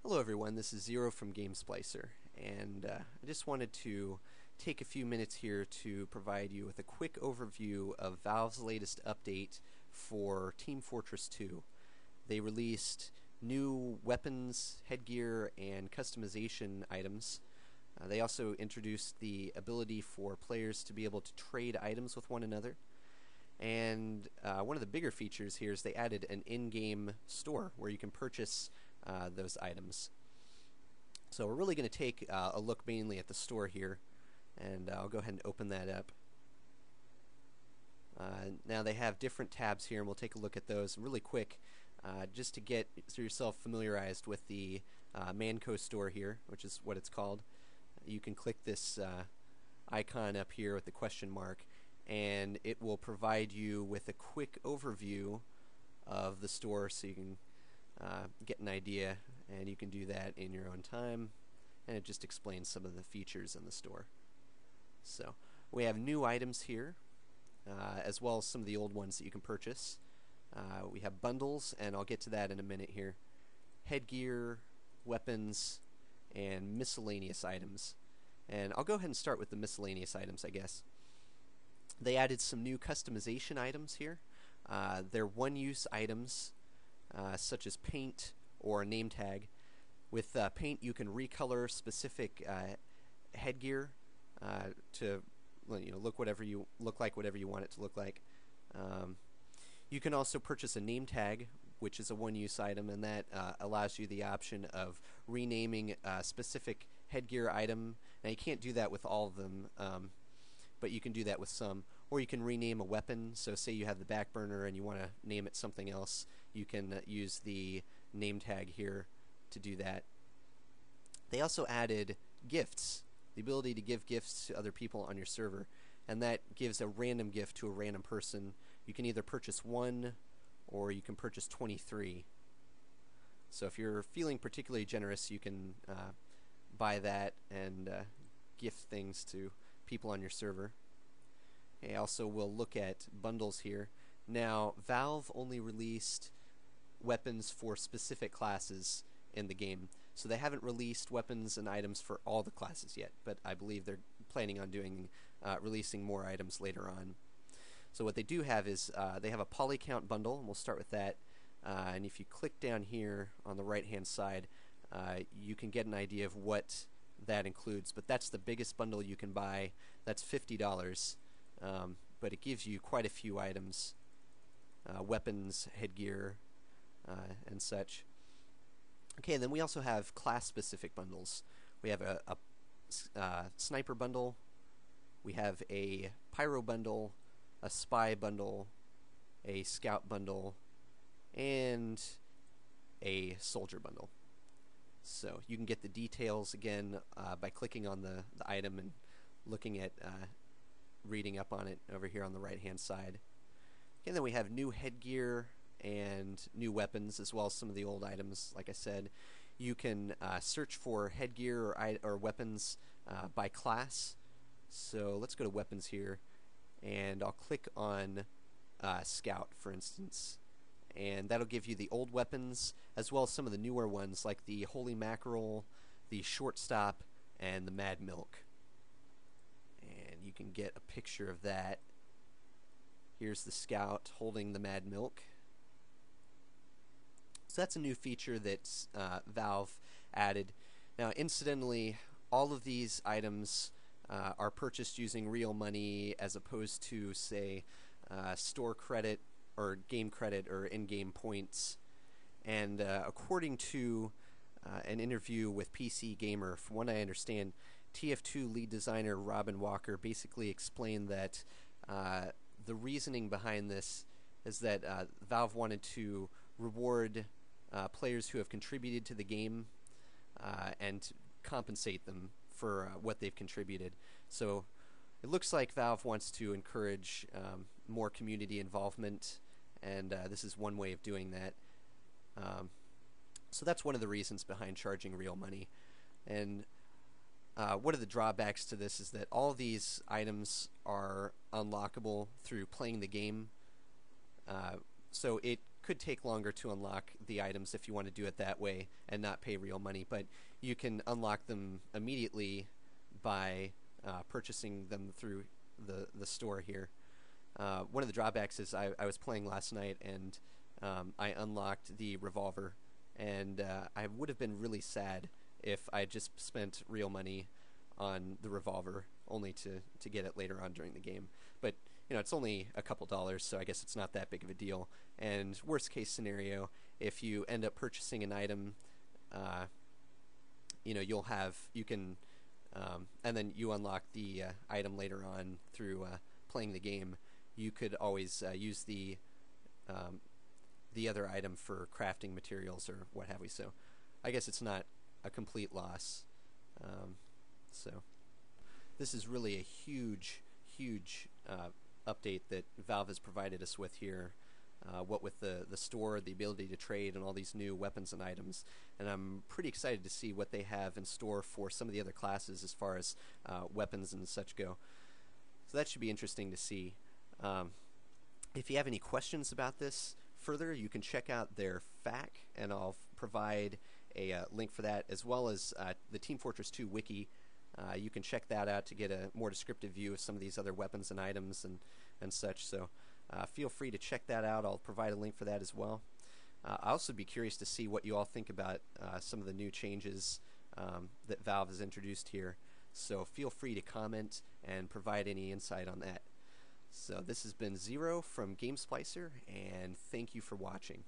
Hello everyone, this is Zero from GameSplicer, and I just wanted to take a few minutes here to provide you with a quick overview of Valve's latest update for Team Fortress 2. They released new weapons, headgear, and customization items. They also introduced the ability for players to be able to trade items with one another. And one of the bigger features here is they added an in-game store where you can purchase those items. So we're really going to take a look mainly at the store here, and I'll go ahead and open that up. Now they have different tabs here, and we'll take a look at those really quick, just to get yourself familiarized with the Mann-Co store here, which is what it's called. You can click this icon up here with the question mark, and it will provide you with a quick overview of the store, so you can get an idea, and you can do that in your own time, and it just explains some of the features in the store. So we have new items here, as well as some of the old ones that you can purchase. We have bundles, and I'll get to that in a minute here. Headgear, weapons, and miscellaneous items. And I'll go ahead and start with the miscellaneous items, I guess. They added some new customization items here. They're one-use items, such as paint or a name tag. With paint, you can recolor specific headgear to look like whatever you want it to look like. You can also purchase a name tag, which is a one-use item, and that allows you the option of renaming a specific headgear item. Now you can't do that with all of them, but you can do that with some. Or you can rename a weapon. So say you have the back burner and you want to name it something else, you can use the name tag here to do that. They also added gifts, the ability to give gifts to other people on your server, and that gives a random gift to a random person. You can either purchase one or you can purchase 23. So if you're feeling particularly generous, you can buy that and gift things to people on your server. Okay, also we'll look at bundles here. Now, Valve only released weapons for specific classes in the game, so they haven't released weapons and items for all the classes yet, but I believe they're planning on releasing more items later on. So what they do have is they have a polycount bundle, and we'll start with that. And if you click down here on the right hand side, you can get an idea of what that includes, but that's the biggest bundle you can buy. That's $50, but it gives you quite a few items, weapons, headgear, and such. Okay, and then we also have class-specific bundles. We have a sniper bundle, we have a pyro bundle, a spy bundle, a scout bundle, and a soldier bundle. So you can get the details again by clicking on the item and looking at reading up on it over here on the right hand side. And then we have new headgear and new weapons, as well as some of the old items. Like I said, you can search for headgear or weapons by class. So let's go to weapons here, and I'll click on Scout, for instance, and that'll give you the old weapons as well as some of the newer ones like the Holy Mackerel, the Shortstop, and the Mad Milk. And you can get a picture of that. Here's the Scout holding the Mad Milk. So that's a new feature that Valve added. Now, incidentally, all of these items are purchased using real money as opposed to, say, store credit or game credit or in-game points. And according to an interview with PC Gamer, from what I understand, TF2 lead designer Robin Walker basically explained that the reasoning behind this is that Valve wanted to reward players who have contributed to the game and compensate them for what they've contributed. So it looks like Valve wants to encourage more community involvement, and this is one way of doing that. So that's one of the reasons behind charging real money. And one of the drawbacks to this is that all these items are unlockable through playing the game. So it could take longer to unlock the items if you want to do it that way and not pay real money, but you can unlock them immediately by purchasing them through the store here. One of the drawbacks is I was playing last night and I unlocked the revolver, and I would have been really sad if I just spent real money on the revolver only to get it later on during the game. But it's only a couple dollars, so I guess it's not that big of a deal. And worst case scenario, if you end up purchasing an item, you can and then you unlock the item later on through playing the game. You could always use the other item for crafting materials or what have we. So I guess it's not a complete loss. So this is really a huge update that Valve has provided us with here. What with the store, the ability to trade, and all these new weapons and items. And I'm pretty excited to see what they have in store for some of the other classes as far as weapons and such go. So that should be interesting to see. If you have any questions about this further, you can check out their FAQ, and I'll provide a link for that, as well as the Team Fortress 2 wiki. You can check that out to get a more descriptive view of some of these other weapons and items and such. So feel free to check that out. I'll provide a link for that as well. I'll also be curious to see what you all think about some of the new changes that Valve has introduced here. So feel free to comment and provide any insight on that. So this has been Zero from GameSplicer, and thank you for watching.